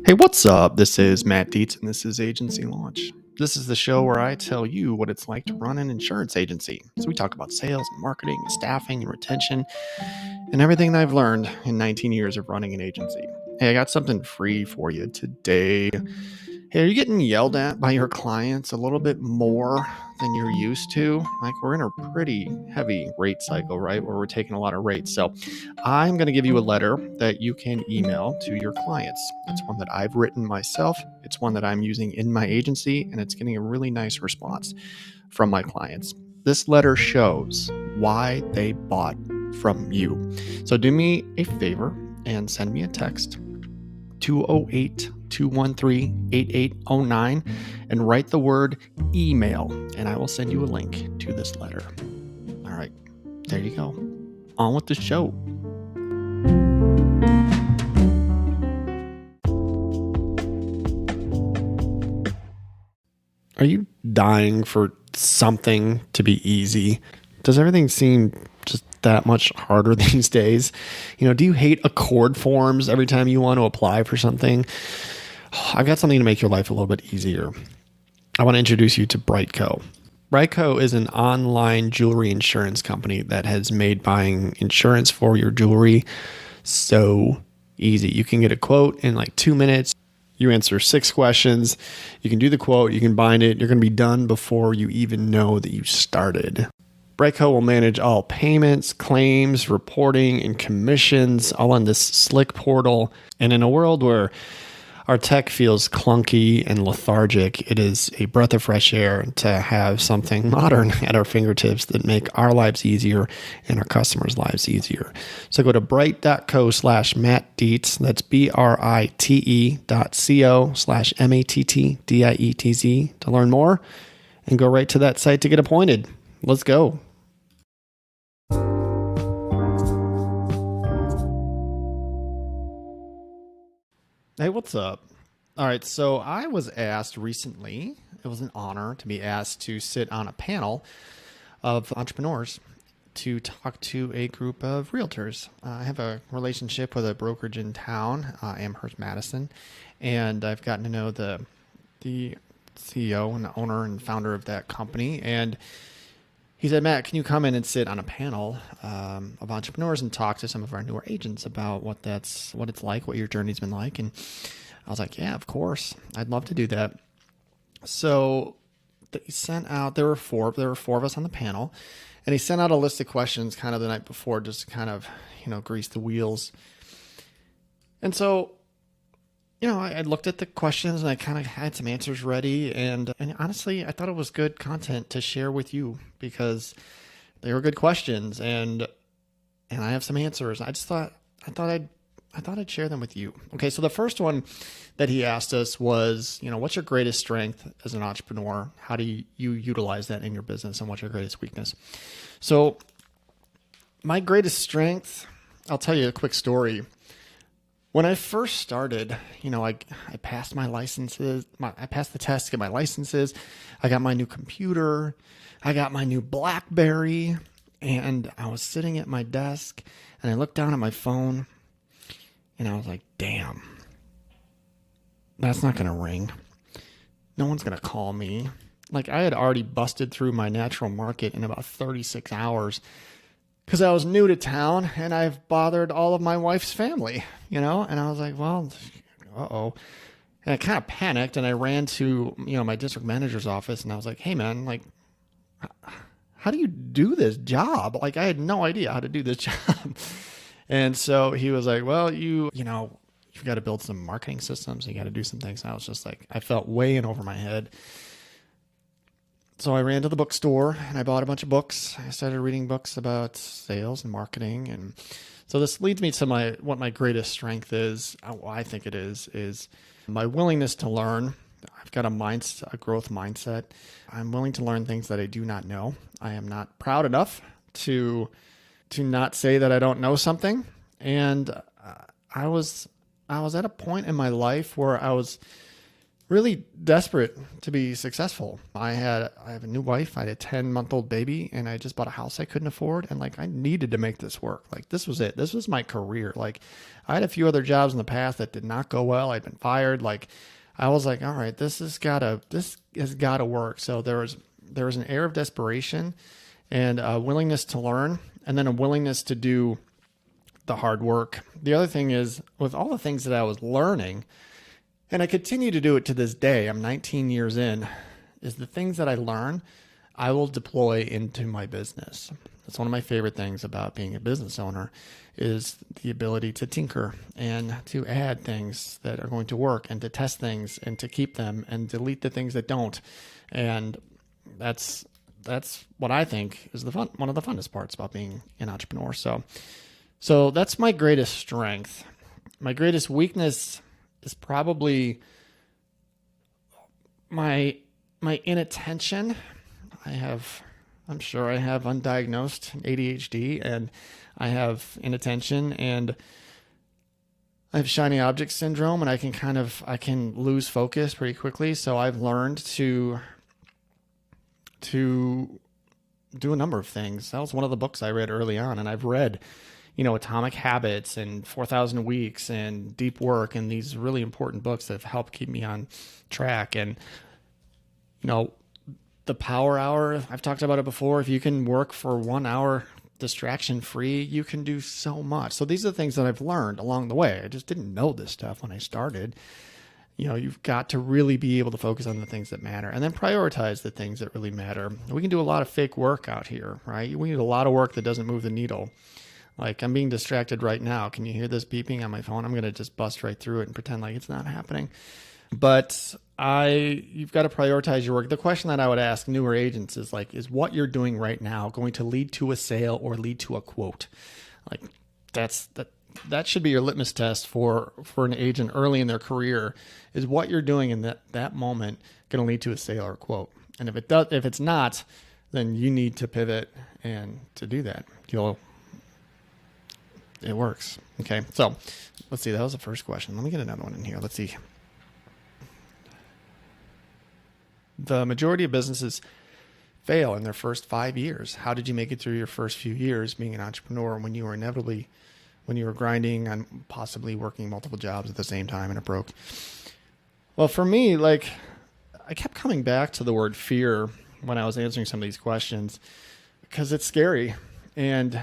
Hey, what's up? This is Matt Dietz, and this is Agency Launch. This is the show where I tell you what it's like to run an insurance agency. So we talk about sales and marketing, and staffing and retention, and everything that I've learned in 19 years of running an agency. Hey, I got something free for you today. Hey, are you getting yelled at by your clients a little bit more than you're used to? Like, we're in a pretty heavy rate cycle, right? Where we're taking a lot of rates. So I'm going to give you a letter that you can email to your clients. It's one that I've written myself. It's one that I'm using in my agency, and it's getting a really nice response from my clients. This letter shows why they bought from you. So do me a favor and send me a text, 208-213-8809, and write the word email, and I will send you a link to this letter. All right, there you go. On with the show. Are you dying for something to be easy? Does everything seem just that much harder these days? Do you hate accord forms every time you want to apply for something? I've got something to make your life a little bit easier. I want to introduce you to Brightco. Brightco is an online jewelry insurance company that has made buying insurance for your jewelry so easy. You can get a quote in like 2 minutes. You answer 6 questions. You can do the quote. You can bind it. You're going to be done before you even know that you started. Brightco will manage all payments, claims, reporting, and commissions all on this slick portal. And in a world where our tech feels clunky and lethargic, it is a breath of fresh air to have something modern at our fingertips that make our lives easier and our customers' lives easier. So go to bright.co/Matt Dietz. That's brite.co/MATTDIETZ to learn more, and go right to that site to get appointed. Let's go. Hey, what's up? All right, so I was asked recently, it was an honor to be asked to sit on a panel of entrepreneurs to talk to a group of realtors. I have a relationship with a brokerage in town, Amherst Madison, and I've gotten to know the CEO and the owner and founder of that company. And he said, Matt, can you come in and sit on a panel of entrepreneurs and talk to some of our newer agents about what it's like, what your journey's been like? And I was like, yeah, of course. I'd love to do that. So he sent out, there were four of us on the panel, and he sent out a list of questions kind of the night before just to kind of, grease the wheels. And so, I looked at the questions and I kind of had some answers ready. And honestly, I thought it was good content to share with you because they were good questions and I have some answers. I thought I'd share them with you. Okay. So the first one that he asked us was, what's your greatest strength as an entrepreneur? How do you utilize that in your business, and what's your greatest weakness? So my greatest strength, I'll tell you a quick story. When I first started, I passed my licenses. I passed the test to get my licenses. I got my new computer. I got my new BlackBerry. And I was sitting at my desk and I looked down at my phone and I was like, damn, that's not going to ring. No one's going to call me. Like, I had already busted through my natural market in about 36 hours. Because I was new to town and I've bothered all of my wife's family, and I was like, well, uh-oh. And I kind of panicked and I ran to, my district manager's office and I was like, hey man, like, how do you do this job? Like, I had no idea how to do this job. And so he was like, well, you've got to build some marketing systems. You got to do some things. And I was just like, I felt way in over my head. So I ran to the bookstore and I bought a bunch of books. I started reading books about sales and marketing. And so this leads me to what my greatest strength is. I think it is my willingness to learn. I've got a growth mindset. I'm willing to learn things that I do not know. I am not proud enough to not say that I don't know something. And I was at a point in my life where I was really desperate to be successful. I have a new wife. I had a 10-month-old baby, and I just bought a house I couldn't afford. And like, I needed to make this work. Like, this was it. This was my career. Like, I had a few other jobs in the past that did not go well. I'd been fired. Like, I was like, all right, this has gotta work. So there was an air of desperation and a willingness to learn, and then a willingness to do the hard work. The other thing is, with all the things that I was learning, and I continue to do it to this day, I'm 19 years in, is the things that I learn, I will deploy into my business. That's one of my favorite things about being a business owner, is the ability to tinker and to add things that are going to work, and to test things and to keep them and delete the things that don't. And that's what I think is one of the funnest parts about being an entrepreneur. So that's my greatest strength. My greatest weakness is probably my inattention. I'm sure I have undiagnosed ADHD, and I have inattention, and I have shiny object syndrome, and I can lose focus pretty quickly. So I've learned to do a number of things. That was one of the books I read early on, and I've read, Atomic Habits and 4,000 Weeks and Deep Work, and these really important books that have helped keep me on track. And, the Power Hour, I've talked about it before. If you can work for 1 hour distraction free, you can do so much. So these are the things that I've learned along the way. I just didn't know this stuff when I started. You've got to really be able to focus on the things that matter, and then prioritize the things that really matter. We can do a lot of fake work out here, right? We need a lot of work that doesn't move the needle. Like, I'm being distracted right now. Can you hear this beeping on my phone? I'm going to just bust right through it and pretend like it's not happening. But you've got to prioritize your work. The question that I would ask newer agents is is what you're doing right now going to lead to a sale or lead to a quote? Like, that should be your litmus test for an agent early in their career. Is what you're doing in that moment going to lead to a sale or a quote? And if it's not, then you need to pivot and to do that. It works. Okay. So let's see. That was the first question. Let me get another one in here. Let's see. The majority of businesses fail in their first 5 years. How did you make it through your first few years being an entrepreneur when you were grinding and possibly working multiple jobs at the same time and it broke? Well, for me, I kept coming back to the word fear when I was answering some of these questions, because it's scary, and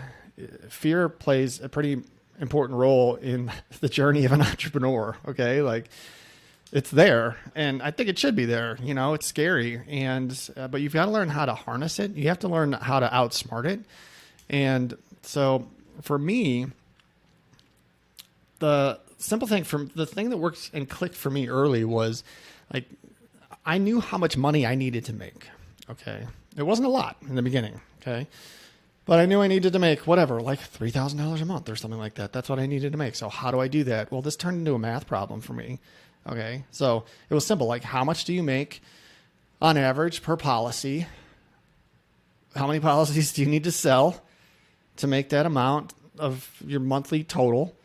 fear plays a pretty important role in the journey of an entrepreneur. Okay. It's there, and I think it should be there. It's scary, but you've got to learn how to harness it. You have to learn how to outsmart it. And so for me, the simple thing, the thing that worked and clicked for me early was I knew how much money I needed to make. Okay. It wasn't a lot in the beginning. Okay. But I knew I needed to make whatever, $3,000 a month or something like that. That's what I needed to make. So how do I do that? Well, this turned into a math problem for me. Okay. So it was simple. How much do you make on average per policy? How many policies do you need to sell to make that amount of your monthly total?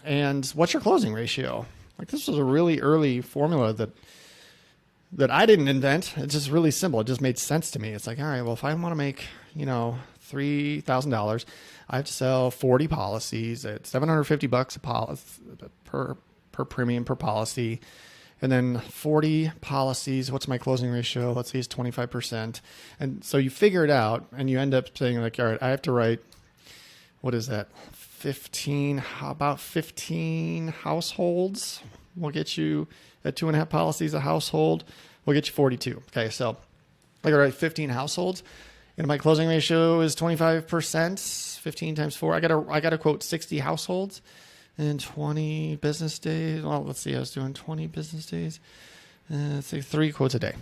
And what's your closing ratio? This was a really early formula that I didn't invent. It's just really simple. It just made sense to me. It's all right, well, if I want to make, $3,000, I have to sell 40 policies at $750 a policy per premium per policy. And then 40 policies, what's my closing ratio? Let's say it's 25%. And so you figure it out, and you end up saying all right, I have to write, what is that? 15 households will get you at 2.5 policies a household. We'll get you 42. Okay. So I got to write 15 households, and my closing ratio is 25%, 15 times 4. I got to quote 60 households in 20 business days. Well, let's see. I was doing 20 business days. Let's say 3 quotes a day.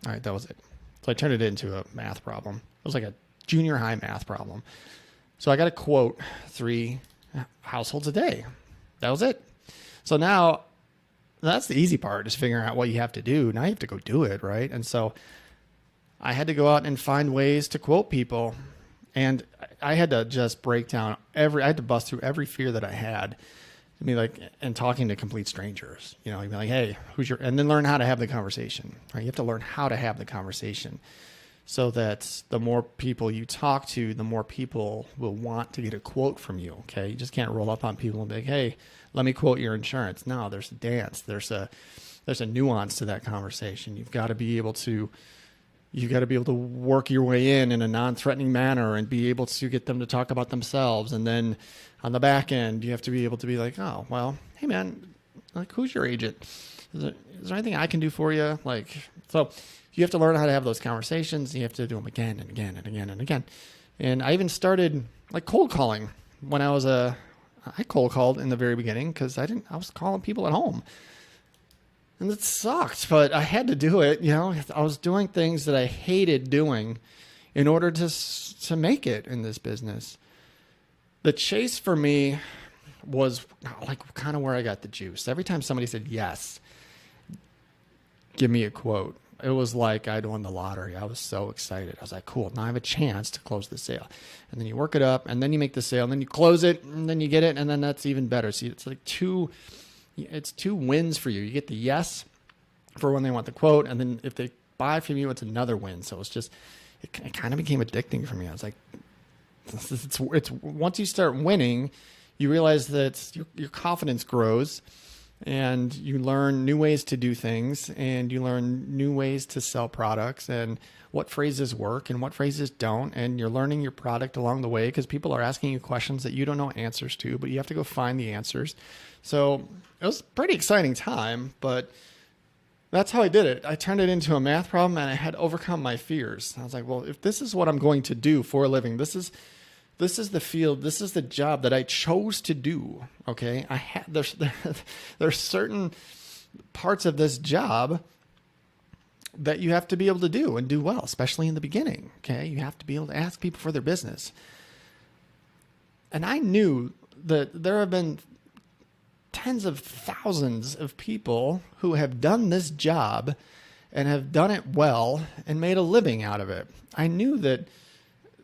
All right. That was it. So I turned it into a math problem. It was like a junior high math problem. So I got to quote 3 households a day. That was it. So now that's the easy part, is figuring out what you have to do. Now you have to go do it, right? And so I had to go out and find ways to quote people. And I had to just break down I had to bust through every fear that I had. I mean, like, and talking to complete strangers, you'd be like, hey, and then learn how to have the conversation, right? You have to learn how to have the conversation so that the more people you talk to, the more people will want to get a quote from you. Okay. You just can't roll up on people and be like, hey, let me quote your insurance. No, there's a dance. There's a nuance to that conversation. You've got to be able to work your way in a non-threatening manner and be able to get them to talk about themselves. And then on the back end, you have to be able to be like, oh, well, hey man, like, who's your agent? Is there anything I can do for you? So you have to learn how to have those conversations. You have to do them again and again and again and again. And I even started like cold calling when I cold called in the very beginning because I was calling people at home. And it sucked, but I had to do it. I was doing things that I hated doing in order to make it in this business. The chase for me was like kind of where I got the juice. Every time somebody said, yes, give me a quote, it was like I'd won the lottery. I was so excited. I was like, cool, now I have a chance to close the sale. And then you work it up, and then you make the sale, and then you close it, and then you get it, and then that's even better. See, it's like two wins for you. You get the yes for when they want the quote, and then if they buy from you, it's another win. So it kind of became addicting for me. I was like, it's once you start winning, you realize that your confidence grows, and you learn new ways to do things, and you learn new ways to sell products, and what phrases work and what phrases don't. And you're learning your product along the way because people are asking you questions that you don't know answers to, but you have to go find the answers. So it was a pretty exciting time, but that's how I did it. I turned it into a math problem, and I had to overcome my fears. I was like, well, if this is what I'm going to do for a living, this is the field, this is the job that I chose to do. Okay. There's certain parts of this job that you have to be able to do and do well, especially in the beginning. Okay. You have to be able to ask people for their business. And I knew that there have been tens of thousands of people who have done this job and have done it well and made a living out of it. I knew that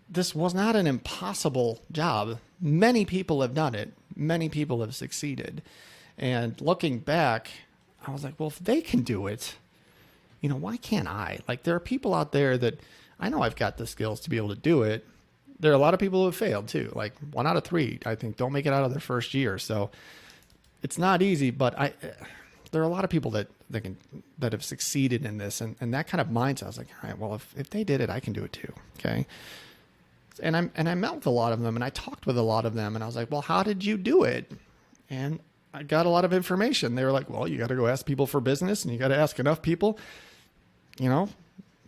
this was not an impossible job. Many people have done it. Many people have succeeded. And looking back, I was like, well, if they can do it, why can't I? Like, there are people out there that I know I've got the skills to be able to do it. There are a lot of people who have failed too. Like 1 out of 3, I think, don't make it out of their first year. So it's not easy, but there are a lot of people that have succeeded in this, and that kind of mindset. I was like, all right, well, if they did it, I can do it too. Okay. And I met with a lot of them, and I talked with a lot of them, and I was like, well, how did you do it? And I got a lot of information. They were like, well, you got to go ask people for business, and you got to ask enough people,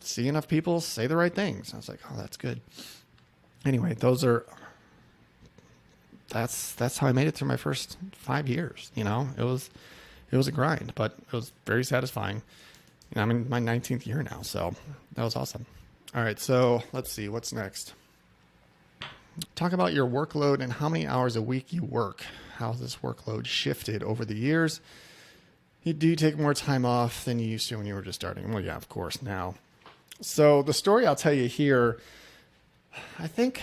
see enough people say the right things. I was like, oh, that's good. Anyway, that's how I made it through my first 5 years. It was a grind, but it was very satisfying. I'm in my 19th year now, so that was awesome. All right. So let's see what's next. Talk about your workload and how many hours a week you work. How this workload shifted over the years. Do you take more time off than you used to when you were just starting? Well, yeah, of course now. So the story I'll tell you here, I think,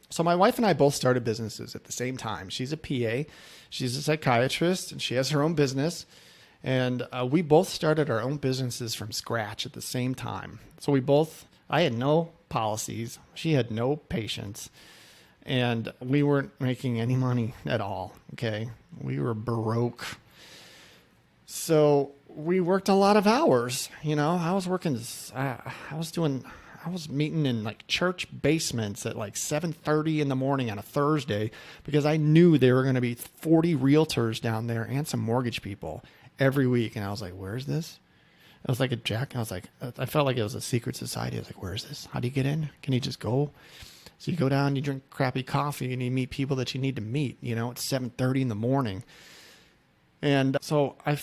so my wife and I both started businesses at the same time. She's a PA, she's a psychiatrist, and she has her own business. And we both started our own businesses from scratch at the same time. So I had no policies. She had no patience. And we weren't making any money at all. Okay. We were broke. So we worked a lot of hours. I was meeting in like church basements at like 7:30 in the morning on a Thursday because I knew there were going to be 40 realtors down there and some mortgage people every week. And I was like, where's this? I was like I felt like it was a secret society. I was like, where is this? How do you get in? Can you just go? So you go down, you drink crappy coffee, and you meet people that you need to meet, it's 7:30 in the morning. And so I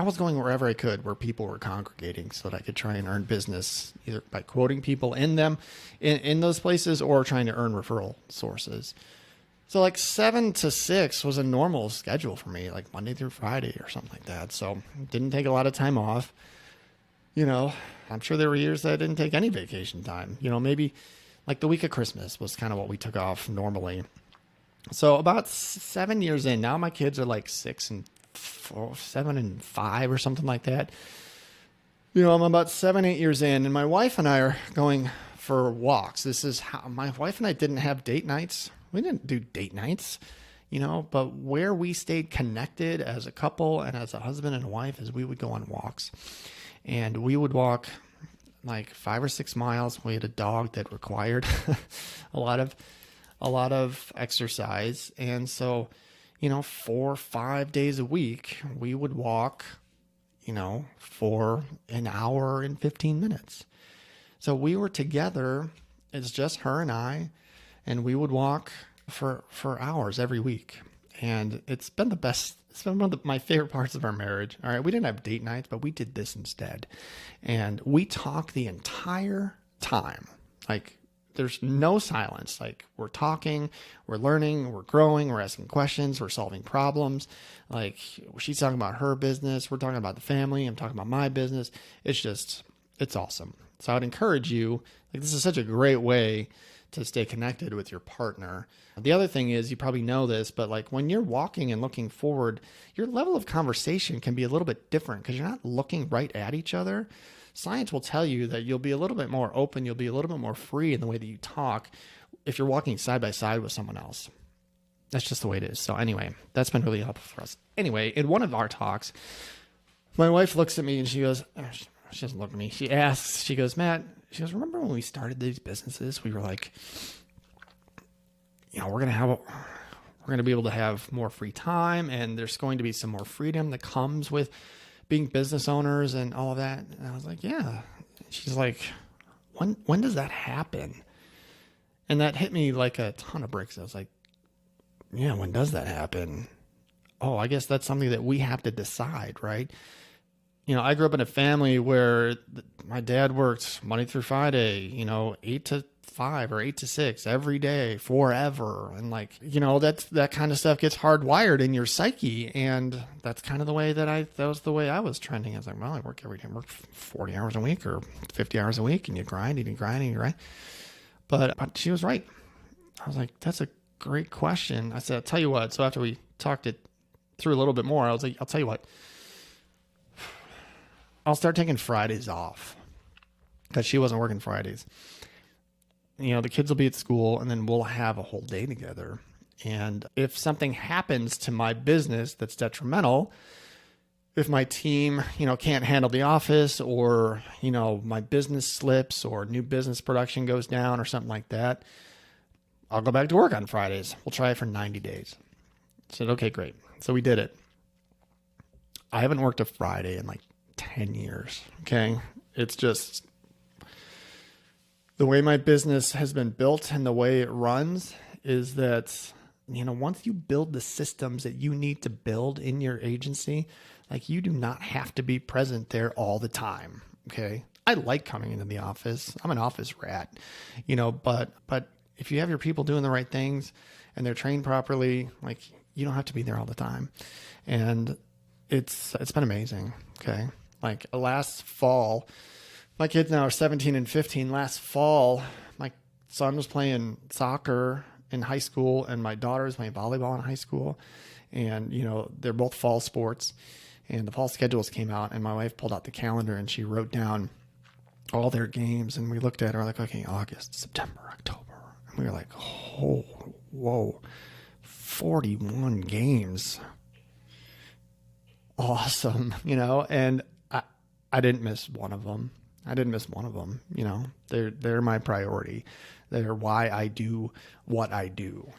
was going wherever I could where people were congregating so that I could try and earn business either by quoting people in those places or trying to earn referral sources. So like 7 to 6 was a normal schedule for me, like Monday through Friday or something like that. So didn't take a lot of time off. I'm sure there were years that I didn't take any vacation time. Maybe like the week of Christmas was kind of what we took off normally. So about 7 years in, now my kids are like 6 and 4, 7 and 5 or something like that. I'm about 7, 8 years in, and my wife and I are going for walks. This is how my wife and I didn't have date nights. We didn't do date nights, but where we stayed connected as a couple and as a husband and a wife is we would go on walks, and we would walk like 5 or 6 miles. We had a dog that required a lot of exercise. And so, 4 or 5 days a week, we would walk, for an hour and 15 minutes. So we were together. It's just her and I, and we would walk for hours every week. And it's been the best. It's been one of my favorite parts of our marriage. All right. We didn't have date nights, but we did this instead. And we talked the entire time. Like, there's no silence. Like, we're talking, we're learning, we're growing, we're asking questions, we're solving problems. Like, she's talking about her business, we're talking about the family, I'm talking about my business. It's awesome. So I'd encourage you, like, this is such a great way to stay connected with your partner. The other thing is, you probably know this, but like when you're walking and looking forward, your level of conversation can be a little bit different because you're not looking right at each other. Science will tell you that you'll be a little bit more open, you'll be a little bit more free in the way that you talk if you're walking side by side with someone else. That's just the way it is. So anyway, that's been really helpful for us. Anyway, in one of our talks, my wife looks at me and she goes, she doesn't look at me. She asks, she goes, Matt, she goes, remember when we started these businesses, we were like, we're going to be able to have more free time, and there's going to be some more freedom that comes with being business owners and all of that. And I was like, yeah. She's like, when does that happen? And that hit me like a ton of bricks. I was like, yeah, when does that happen? Oh, I guess that's something that we have to decide, right? I grew up in a family where my dad worked Monday through Friday, 8 to 5 or 8 to 6 every day forever. And that kind of stuff gets hardwired in your psyche. And that's kind of the way that was the way I was trending. I was like, well, I work every day. I work 40 hours a week or 50 hours a week, and you grind and you grind and you grind. But she was right. I was like, that's a great question. I said, I'll tell you what. So after we talked it through a little bit more, I was like, I'll tell you what. I'll start taking Fridays off because she wasn't working Fridays. The kids will be at school, and then we'll have a whole day together. And if something happens to my business that's detrimental, if my team, can't handle the office, or, my business slips, or new business production goes down or something like that, I'll go back to work on Fridays. We'll try it for 90 days. I said, okay, great. So we did it. I haven't worked a Friday in like 10 years. Okay. It's just the way my business has been built and the way it runs is that, once you build the systems that you need to build in your agency, like, you do not have to be present there all the time. Okay. I like coming into the office. I'm an office rat, but if you have your people doing the right things and they're trained properly, like, you don't have to be there all the time. And it's been amazing. Okay. Like, last fall, my kids now are 17 and 15. Last fall, my son was playing soccer in high school, and my daughter was playing volleyball in high school. And, they're both fall sports, and the fall schedules came out, and my wife pulled out the calendar and she wrote down all their games. And we looked at her like, okay, August, September, October. And we were like, oh, whoa, 41 games. Awesome. And I didn't miss one of them. They're my priority. They're why I do what I do.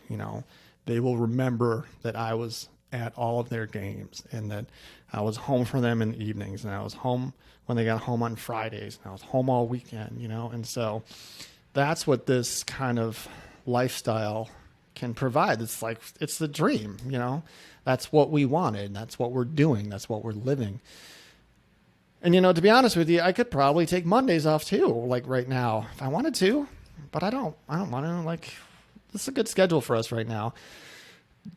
They will remember that I was at all of their games, and that I was home for them in the evenings, and I was home when they got home on Fridays, and I was home all weekend, and so that's what this kind of lifestyle can provide. It's the dream, that's what we wanted. That's what we're doing. That's what we're living. And, to be honest with you, I could probably take Mondays off too, like right now, if I wanted to, but I don't want to. Like, this is a good schedule for us right now.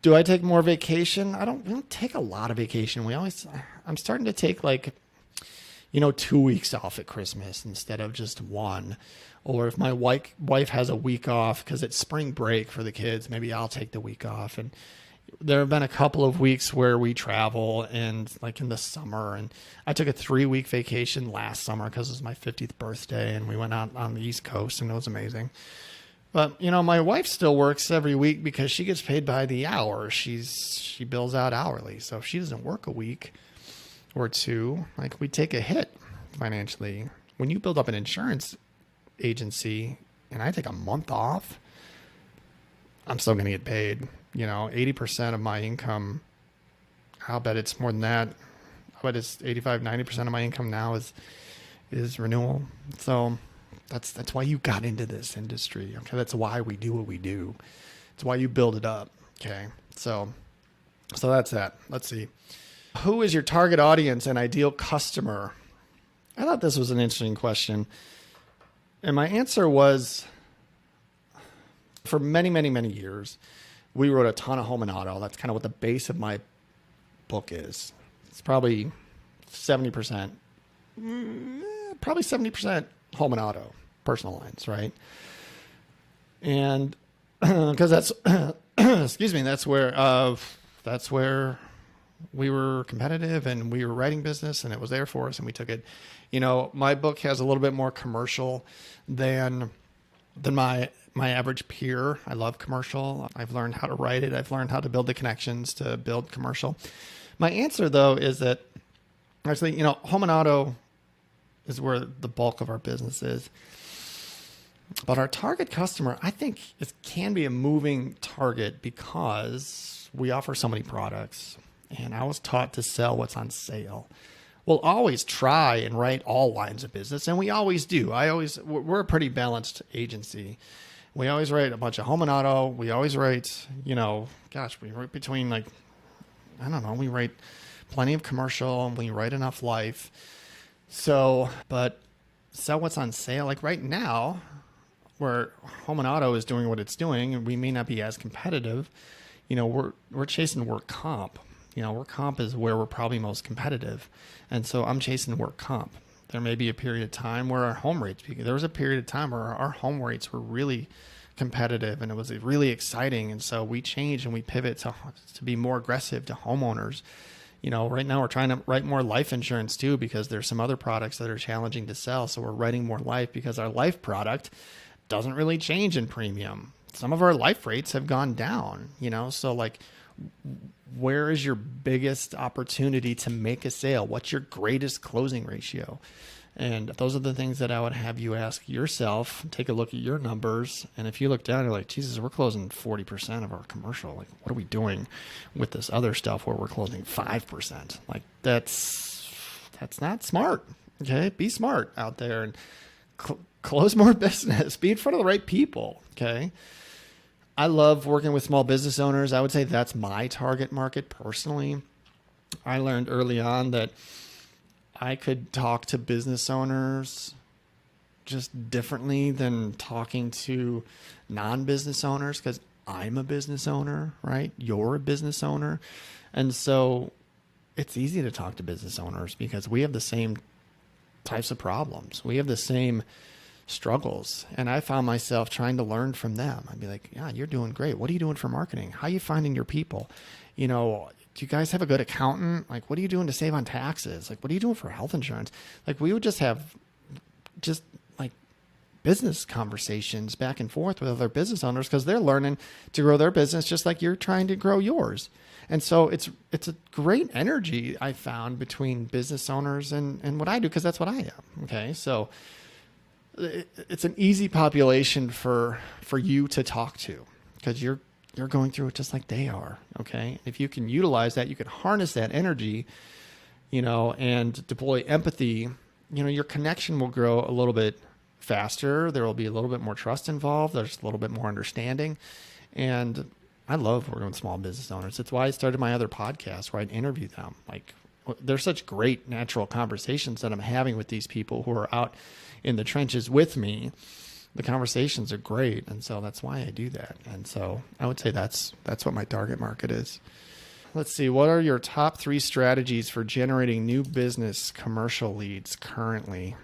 Do I take more vacation? We don't take a lot of vacation. I'm starting to take, like, 2 weeks off at Christmas instead of just one. Or if my wife has a week off because it's spring break for the kids, maybe I'll take the week off. And there have been a couple of weeks where we travel, and like in the summer, and I took a 3-week vacation last summer because it was my 50th birthday, and we went out on the East Coast, and it was amazing. But, my wife still works every week because she gets paid by the hour. She bills out hourly. So if she doesn't work a week or two, like, we take a hit financially. When you build up an insurance agency and I take a month off, I'm still going to get paid. 80% of my income, I'll bet it's more than that. I bet it's 85, 90% of my income now is renewal. So that's why you got into this industry. Okay. That's why we do what we do. It's why you build it up. Okay. So that's that. Let's see. Who is your target audience and ideal customer? I thought this was an interesting question. And my answer was, for many, many, many years, we wrote a ton of home and auto. That's kind of what the base of my book is. It's probably 70%, home and auto, personal lines, right? And because that's, excuse me, that's where we were competitive and we were writing business and it was there for us and we took it. My book has a little bit more commercial than my average peer. I love commercial. I've learned how to write it. I've learned how to build the connections to build commercial. My answer though is that actually, home and auto is where the bulk of our business is. But our target customer, I think it can be a moving target because we offer so many products. And I was taught to sell what's on sale. We'll always try and write all lines of business, and we always do. We're a pretty balanced agency. We always write a bunch of home and auto. We always write, we write between we write plenty of commercial, and we write enough life. So, but sell what's on sale. Like right now, where home and auto is doing what it's doing, and we may not be as competitive, we're chasing work comp. Work comp is where we're probably most competitive. And so I'm chasing work comp. There may be a period of time where our home rates, there was a period of time where our home rates were really competitive and it was really exciting. And so we changed and we pivot to be more aggressive to homeowners. Right now we're trying to write more life insurance too, because there's some other products that are challenging to sell. So we're writing more life because our life product doesn't really change in premium. Some of our life rates have gone down, so like, where is your biggest opportunity to make a sale? What's your greatest closing ratio? And those are the things that I would have you ask yourself. Take a look at your numbers. And if you look down, you're like, Jesus, we're closing 40% of our commercial. Like, what are we doing with this other stuff where we're closing 5%? Like, that's not smart. Okay. Be smart out there and close more business. Be in front of the right people. Okay. I love working with small business owners. I would say that's my target market personally. I learned early on that I could talk to business owners just differently than talking to non-business owners because I'm a business owner, right? You're a business owner. And so it's easy to talk to business owners because we have the same types of problems. We have the same struggles. And I found myself trying to learn from them. I'd be like, yeah, you're doing great. What are you doing for marketing? How are you finding your people? Do you guys have a good accountant? Like, what are you doing to save on taxes? Like, what are you doing for health insurance? Like, we would just have like business conversations back and forth with other business owners because they're learning to grow their business just like you're trying to grow yours. And so it's a great energy I found between business owners and what I do, because that's what I am. Okay. So it's an easy population for you to talk to because you're going through it just like they are. Okay. If you can utilize that, you can harness that energy, and deploy empathy, your connection will grow a little bit faster. There will be a little bit more trust involved. There's a little bit more understanding. And I love working with small business owners. It's why I started my other podcast where I interview them. Like, there's such great natural conversations that I'm having with these people who are out in the trenches with me. The conversations are great. And so that's why I do that. And so I would say that's what my target market is. let's see. What are your top 3 strategies for generating new business commercial leads currently?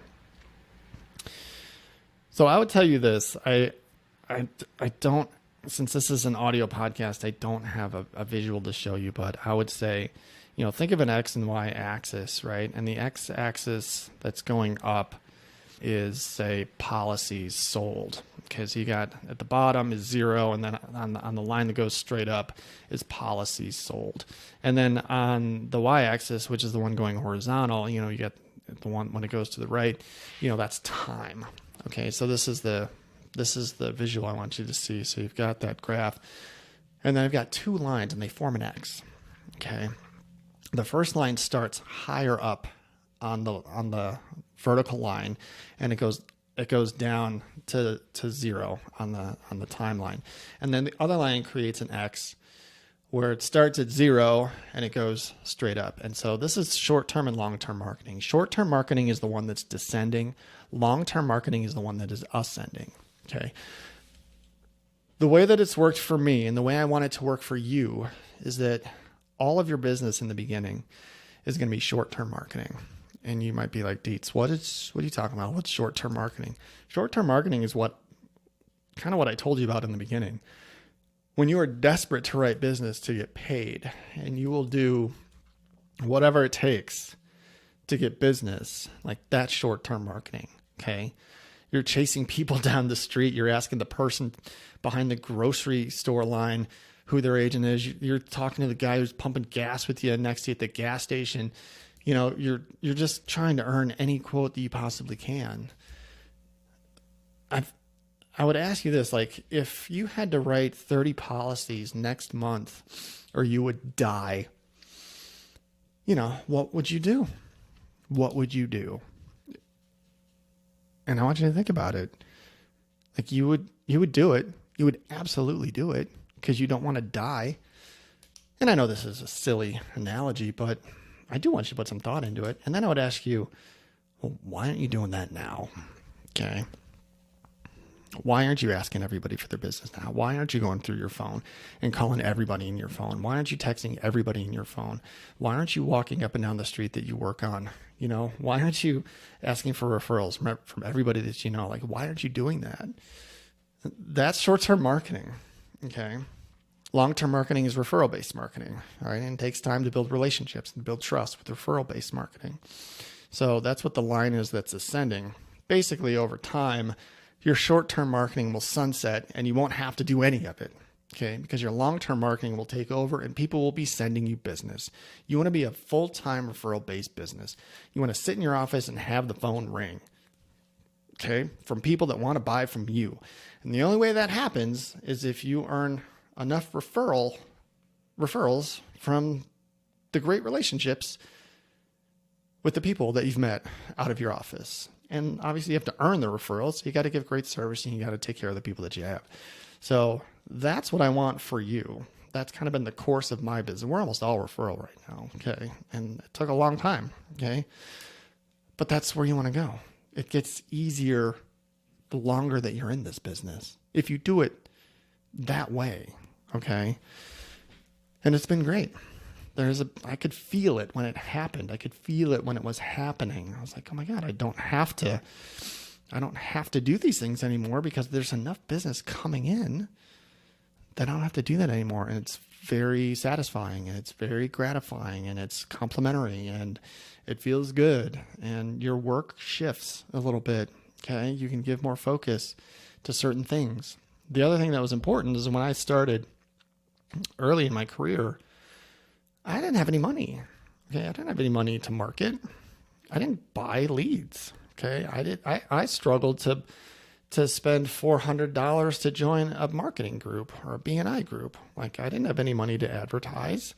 So I would tell you this. I don't, since this is an audio podcast, I don't have a visual to show you, but I would say, think of an X and Y axis, right? And the X axis that's going up is, say, policies sold. Okay, so you got at the bottom is 0, and then on the line that goes straight up is policies sold. And then on the Y-axis, which is the one going horizontal, you get the one when it goes to the right, that's time. Okay, so this is the visual I want you to see. So you've got that graph, and then I've got 2 lines, and they form an X. Okay, the first line starts higher up on the vertical line, and it goes down to 0 on the timeline. And then the other line creates an X where it starts at 0 and it goes straight up. And so this is short-term and long-term marketing. Short-term marketing is the one that's descending. Long-term marketing is the one that is ascending. Okay. The way that it's worked for me and the way I want it to work for you is that all of your business in the beginning is going to be short-term marketing. And you might be like, Dietz, what are you talking about? What's short-term marketing? Short-term marketing is what I told you about in the beginning. When you are desperate to write business to get paid, and you will do whatever it takes to get business, like that's short-term marketing. Okay. You're chasing people down the street. You're asking the person behind the grocery store line who their agent is. You're talking to the guy who's pumping gas with you next to you at the gas station. You're just trying to earn any quote that you possibly can. I would ask you this, like, if you had to write 30 policies next month or you would die, what would you do? What would you do? And I want you to think about it. Like you would do it. You would absolutely do it because you don't want to die. And I know this is a silly analogy, but I do want you to put some thought into it. And then I would ask you, well, why aren't you doing that now? Okay. Why aren't you asking everybody for their business now? Why aren't you going through your phone and calling everybody in your phone? Why aren't you texting everybody in your phone? Why aren't you walking up and down the street that you work on? Why aren't you asking for referrals from everybody that you know? Like, why aren't you doing that? That's short-term marketing. Okay. Long-term marketing is referral-based marketing, all right? And it takes time to build relationships and build trust with referral-based marketing. So that's what the line is that's ascending. Basically, over time, your short-term marketing will sunset and you won't have to do any of it, okay? Because your long-term marketing will take over and people will be sending you business. You want to be a full-time referral-based business. You want to sit in your office and have the phone ring, okay? From people that want to buy from you. And the only way that happens is if you earn enough referrals from the great relationships with the people that you've met out of your office. And obviously you have to earn the referrals. So you got to give great service and you got to take care of the people that you have. So that's what I want for you. That's kind of been the course of my business. We're almost all referral right now. Okay. And it took a long time. Okay. But that's where you want to go. It gets easier the longer that you're in this business. If you do it that way. Okay. And it's been great. I could feel it when it happened. I could feel it when it was happening. I was like, oh my God, I don't have to do these things anymore because there's enough business coming in that I don't have to do that anymore. And it's very satisfying and it's very gratifying and it's complimentary and it feels good and your work shifts a little bit. Okay. You can give more focus to certain things. The other thing that was important is when I started early in my career, I didn't have any money. Okay. I didn't have any money to market. I didn't buy leads. Okay. I struggled to spend $400 to join a marketing group or a BNI group. Like I didn't have any money to advertise.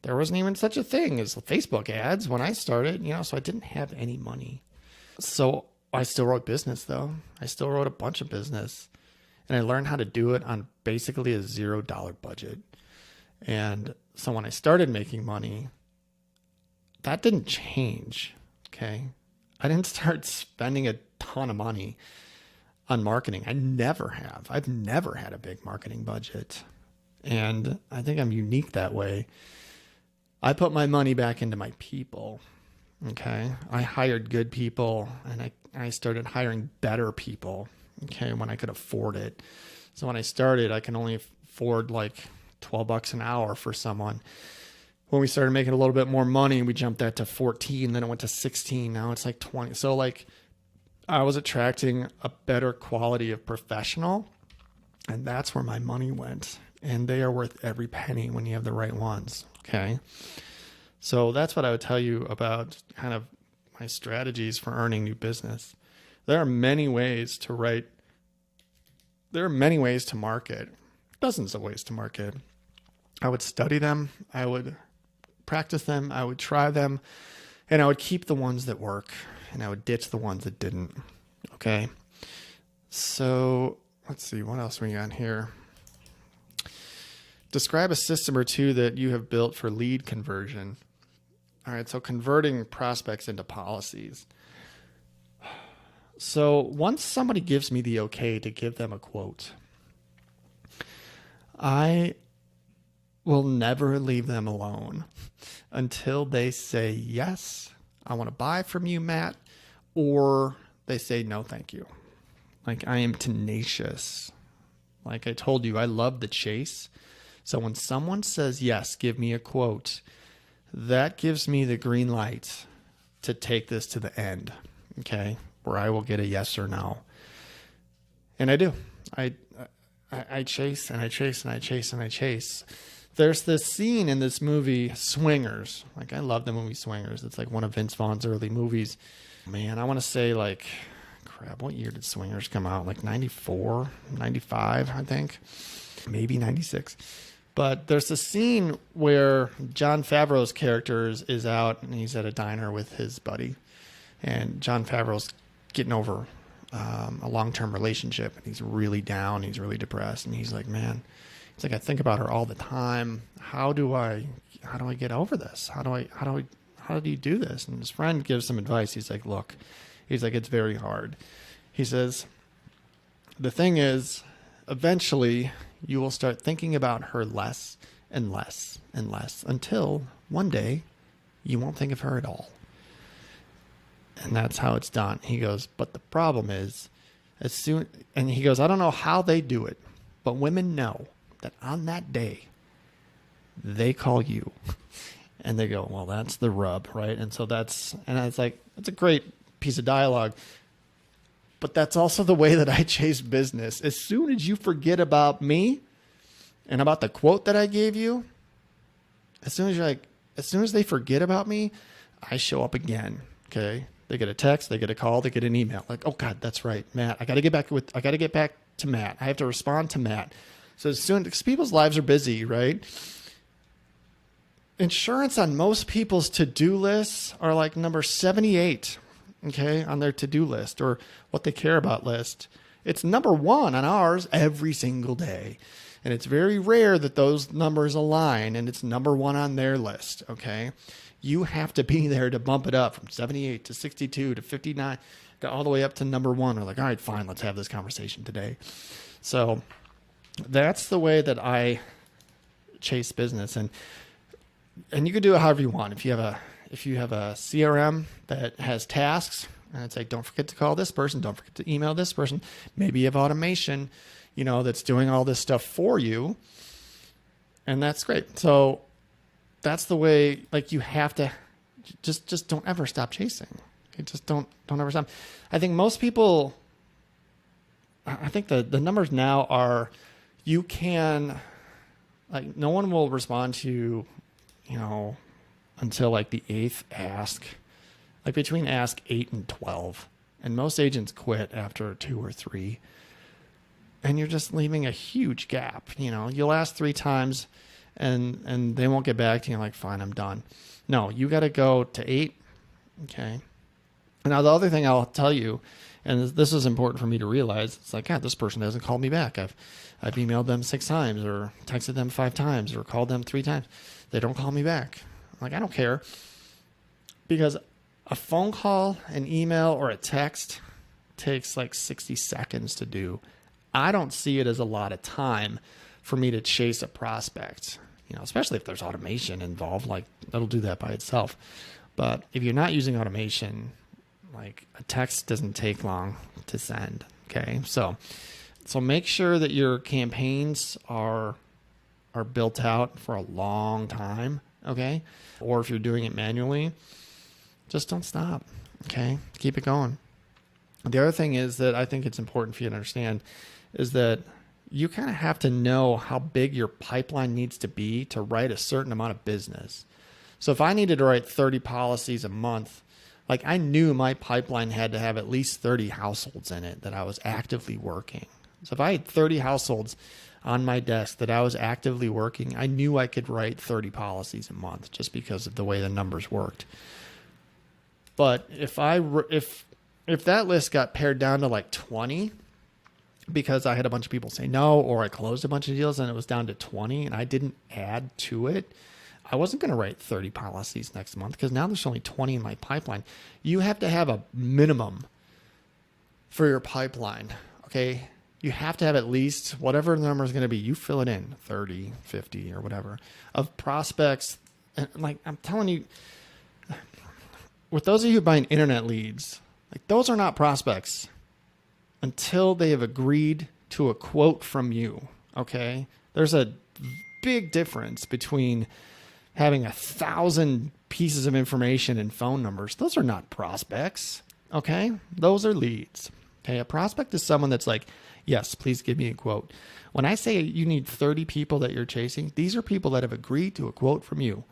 There wasn't even such a thing as Facebook ads when I started, so I didn't have any money. So I still wrote business though. I still wrote a bunch of business and I learned how to do it on basically a $0 budget. And so when I started making money, that didn't change. Okay. I didn't start spending a ton of money on marketing. I never have. I've never had a big marketing budget. And I think I'm unique that way. I put my money back into my people. Okay. I hired good people, and I started hiring better people. Okay. When I could afford it. So when I started, I can only afford like $12 an hour for someone. When we started making a little bit more money, we jumped that to 14, then it went to 16. Now it's like 20. So like I was attracting a better quality of professional, and that's where my money went. And they are worth every penny when you have the right ones. Okay. So that's what I would tell you about kind of my strategies for earning new business. There are many ways to write. There are many ways to market, dozens of ways to market. I would study them. I would practice them. I would try them, and I would keep the ones that work, and I would ditch the ones that didn't. Okay. So let's see, what else we got here? Describe a system or two that you have built for lead conversion. All right. So converting prospects into policies. So once somebody gives me the okay to give them a quote, I will never leave them alone until they say, yes, I want to buy from you, Matt, or they say, no, thank you. Like, I am tenacious. Like I told you, I love the chase. So when someone says, yes, give me a quote, that gives me the green light to take this to the end. Okay. Where I will get a yes or no. And I do. I chase and I chase and I chase and I chase. There's this scene in this movie, Swingers. Like, I love the movie Swingers. It's like one of Vince Vaughn's early movies. Man, I want to say like, crap, what year did Swingers come out? Like 94, 95, I think. Maybe 96. But there's a scene where Jon Favreau's character is out and he's at a diner with his buddy. And Jon Favreau's getting over a long-term relationship, and he's really down. He's really depressed, and he's like, man, it's like, I think about her all the time. How do I get over this? How do you do this? And his friend gives some advice. He's like, look, it's very hard. He says, the thing is, eventually you will start thinking about her less and less and less until one day you won't think of her at all. And that's how it's done. He goes, but the problem is, and he goes, I don't know how they do it, but women know that on that day, they call you. And they go, well, that's the rub, right? And so it's like, it's a great piece of dialogue. But that's also the way that I chase business. As soon as you forget about me and about the quote that I gave you, as soon as they forget about me, I show up again. Okay. They get a text, they get a call, they get an email. Like, oh God, that's right, Matt. I got to get back to Matt. I have to respond to Matt. So as soon as people's lives are busy, right? Insurance on most people's to-do lists are like number 78, okay, on their to-do list or what they care about list. It's number 1 on ours every single day. And it's very rare that those numbers align and it's number 1 on their list, okay? You have to be there to bump it up from 78 to 62 to 59, all the way up to number 1. We're like, all right, fine, let's have this conversation today. So that's the way that I chase business. And you can do it however you want. If you have a CRM that has tasks, and it's like, don't forget to call this person, don't forget to email this person. Maybe you have automation, that's doing all this stuff for you. And that's great. So that's the way, like, you have to just don't ever stop chasing. Okay? Just don't ever stop. I think most people, I think the numbers now are, you can, like, no one will respond to, until like the 8th ask, like between ask 8 and 12. And most agents quit after 2 or 3. And you're just leaving a huge gap. You'll ask 3 times and they won't get back to you. Like, fine, I'm done. No, you got to go to 8. Okay. Now, the other thing I'll tell you, and this is important for me to realize, it's like, God, this person hasn't called me back. I've emailed them 6 times or texted them 5 times or called them 3 times. They don't call me back. I'm like, I don't care, because a phone call, an email, or a text takes like 60 seconds to do. I don't see it as a lot of time for me to chase a prospect. especially if there's automation involved, like that'll do that by itself. But if you're not using automation, like a text doesn't take long to send. Okay. So make sure that your campaigns are built out for a long time. Okay. Or if you're doing it manually, just don't stop. Okay. Keep it going. The other thing is that I think it's important for you to understand is that you kind of have to know how big your pipeline needs to be to write a certain amount of business. So if I needed to write 30 policies a month, like I knew my pipeline had to have at least 30 households in it that I was actively working. So if I had 30 households on my desk that I was actively working, I knew I could write 30 policies a month just because of the way the numbers worked. But if that list got pared down to like 20 because I had a bunch of people say no, or I closed a bunch of deals and it was down to 20 and I didn't add to it, I wasn't going to write 30 policies next month because now there's only 20 in my pipeline. You have to have a minimum for your pipeline, okay? You have to have at least whatever the number is going to be. You fill it in, 30, 50, or whatever, of prospects. And like I'm telling you, with those of you buying internet leads, like those are not prospects until they have agreed to a quote from you, okay? There's a big difference between having 1,000 pieces of information and phone numbers. Those are not prospects, okay? Those are leads, okay? A prospect is someone that's like, yes, please give me a quote. When I say you need 30 people that you're chasing, these are people that have agreed to a quote from you,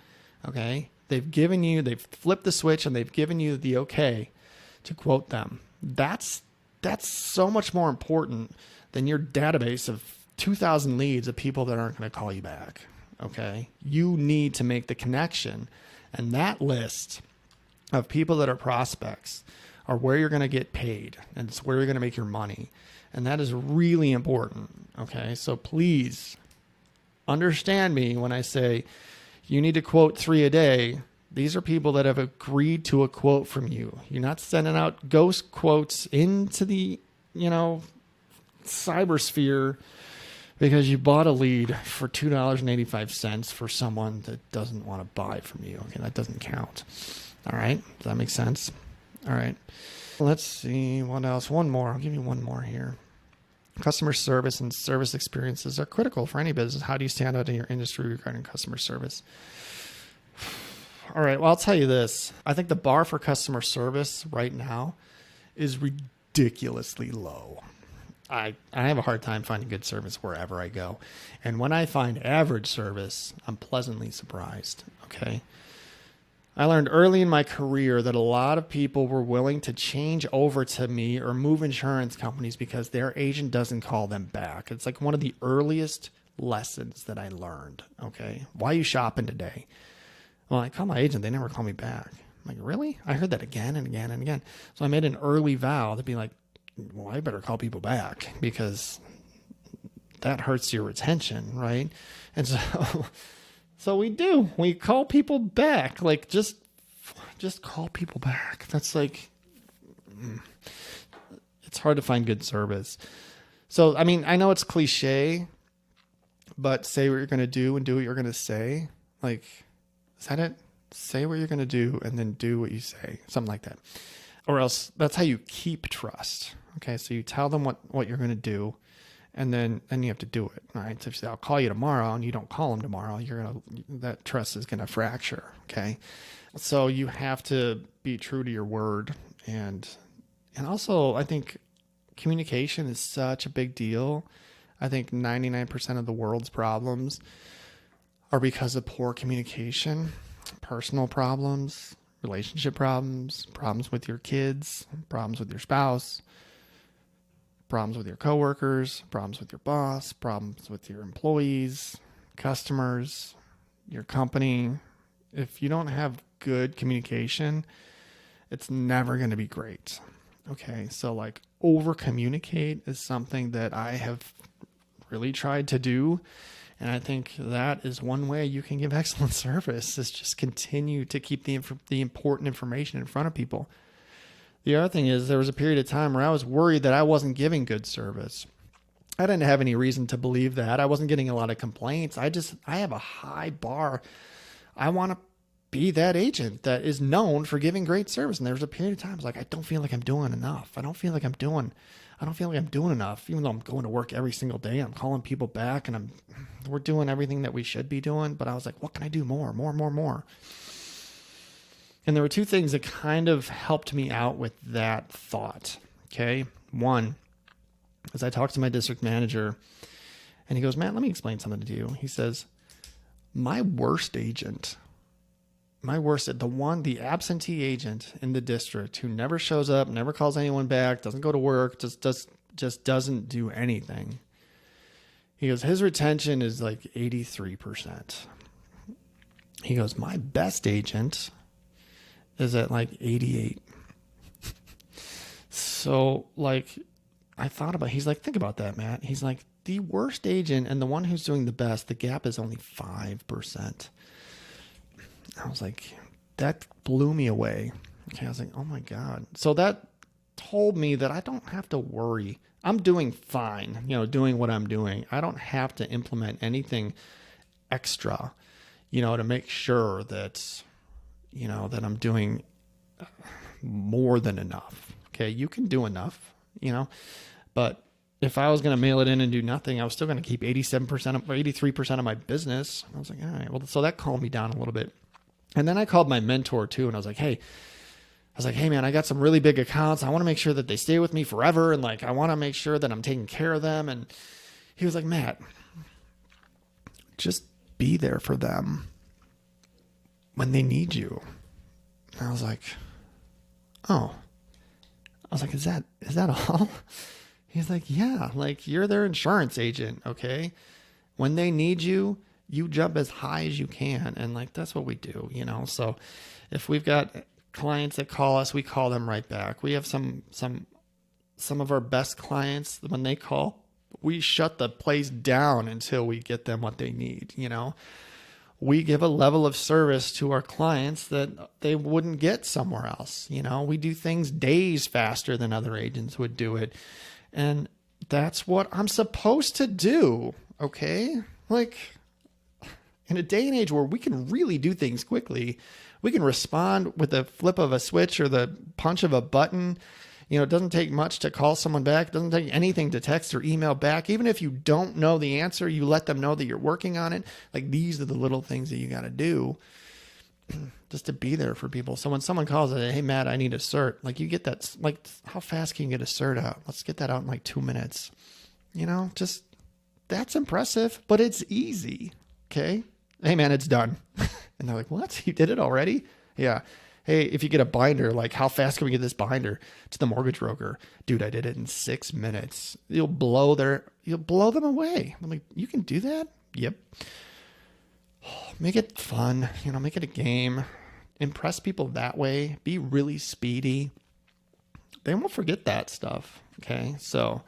okay? They've flipped the switch and they've given you the okay to quote them. That's so much more important than your database of 2,000 leads of people that aren't going to call you back. Okay. You need to make the connection, and that list of people that are prospects are where you're going to get paid, and it's where you're going to make your money. And that is really important. Okay. So please understand me when I say you need to quote 3 a day. These are people that have agreed to a quote from you. You're not sending out ghost quotes into the, cybersphere because you bought a lead for $2.85 for someone that doesn't want to buy from you. Okay, that doesn't count. All right, does that make sense? All right, let's see what else. One more. I'll give you one more here. Customer service and service experiences are critical for any business. How do you stand out in your industry regarding customer service? All right, well, I'll tell you this. I think the bar for customer service right now is ridiculously low. I have a hard time finding good service wherever I go. And when I find average service, I'm pleasantly surprised, okay? I learned early in my career that a lot of people were willing to change over to me or move insurance companies because their agent doesn't call them back. It's like one of the earliest lessons that I learned, okay? Why are you shopping today? Well, I call my agent. They never call me back. I'm like, really? I heard that again and again and again. So I made an early vow to be like, well, I better call people back because that hurts your retention, right? And so we do. We call people back. Like, just call people back. That's like, it's hard to find good service. So, I mean, I know it's cliche, but say what you're going to do and do what you're going to say. Like, is that it? Say what you're going to do and then do what you say. Something like that. Or else that's how you keep trust. Okay, so you tell them what you're going to do, and then you have to do it. All right, so if you say, I'll call you tomorrow, and you don't call them tomorrow, that trust is going to fracture. Okay, so you have to be true to your word, and also I think communication is such a big deal. I think 99% of the world's problems are because of poor communication, personal problems, relationship problems, problems with your kids, problems with your spouse, problems with your coworkers, problems with your boss, problems with your employees, customers, your company. If you don't have good communication, it's never going to be great. Okay, so like over communicate is something that I have really tried to do. And I think that is one way you can give excellent service, is just continue to keep the important information in front of people. The other thing is there was a period of time where I was worried that I wasn't giving good service. I didn't have any reason to believe that. I wasn't getting a lot of complaints. I have a high bar. I want to be that agent that is known for giving great service. And there was a period of time I was like, I don't feel like I'm doing enough. I don't feel like I'm doing enough. Even though I'm going to work every single day, I'm calling people back and we're doing everything that we should be doing. But I was like, what can I do more? And there were two things that kind of helped me out with that thought. Okay. One, as I talked to my district manager and he goes, Matt, let me explain something to you. He says, my worst agent, the absentee agent in the district who never shows up, never calls anyone back, doesn't go to work, just doesn't do anything. He goes, his retention is like 83%. He goes, my best agent is at like 88. So like, I thought about, he's like, think about that, Matt. He's like, the worst agent and the one who's doing the best, the gap is only 5%. I was like, that blew me away. Okay. I was like, oh my God. So that told me that I don't have to worry. I'm doing fine, doing what I'm doing. I don't have to implement anything extra, to make sure that, that I'm doing more than enough. Okay. You can do enough, but if I was going to mail it in and do nothing, I was still going to keep 87% or 83% of my business. I was like, all right, well, so that calmed me down a little bit. And then I called my mentor too. And I was like, hey man, I got some really big accounts. I want to make sure that they stay with me forever. And like, I want to make sure that I'm taking care of them. And he was like, Matt, just be there for them when they need you. And I was like, oh, is that all? He's like, yeah, like you're their insurance agent. Okay. When they need you, you jump as high as you can. And like, that's what we do, So if we've got clients that call us, we call them right back. We have some of our best clients, when they call, we shut the place down until we get them what they need. We give a level of service to our clients that they wouldn't get somewhere else. We do things days faster than other agents would do it. And that's what I'm supposed to do. Okay. Like in a day and age where we can really do things quickly, we can respond with the flip of a switch or the punch of a button. It doesn't take much to call someone back. It doesn't take anything to text or email back. Even if you don't know the answer, you let them know that you're working on it. Like these are the little things that you got to do just to be there for people. So when someone calls and, hey, Matt, I need a cert, like you get that, like how fast can you get a cert out? Let's get that out in like 2 minutes. Just that's impressive, but it's easy. Okay. Hey man, it's done. And they're like, what? You did it already? Yeah. Hey, if you get a binder, like how fast can we get this binder to the mortgage broker? Dude, I did it in 6 minutes. You'll blow them away. I'm like, you can do that? Yep. Make it fun, make it a game. Impress people that way. Be really speedy. They won't forget that stuff. Okay. So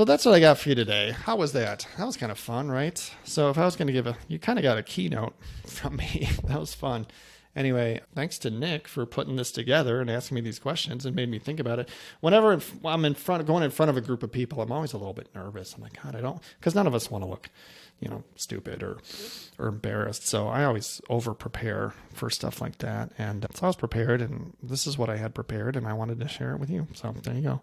that's what I got for you today. How was that? That was kind of fun, right? So if I was going to you kind of got a keynote from me. That was fun. Anyway, thanks to Nick for putting this together and asking me these questions and made me think about it. Whenever I'm going in front of a group of people, I'm always a little bit nervous. I'm like, God, because none of us want to look, stupid or embarrassed. So I always over prepare for stuff like that. And so I was prepared, and this is what I had prepared, and I wanted to share it with you. So there you go.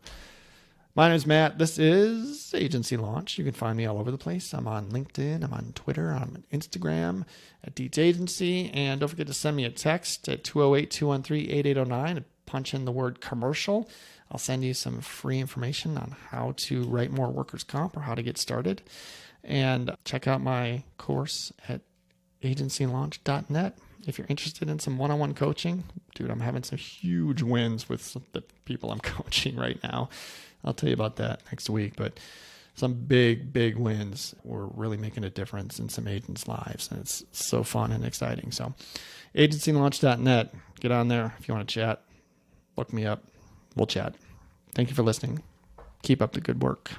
My name is Matt. This is Agency Launch. You can find me all over the place. I'm on LinkedIn. I'm on Twitter. I'm on Instagram at Dietz Agency. And don't forget to send me a text at 208-213-8809 and punch in the word commercial. I'll send you some free information on how to write more workers' comp or how to get started. And check out my course at agencylaunch.net. If you're interested in some one-on-one coaching, dude, I'm having some huge wins with the people I'm coaching right now. I'll tell you about that next week, but some big, big wins. We're really making a difference in some agents' lives, and it's so fun and exciting. So agencylaunch.net, get on there if you want to chat. Look me up. We'll chat. Thank you for listening. Keep up the good work.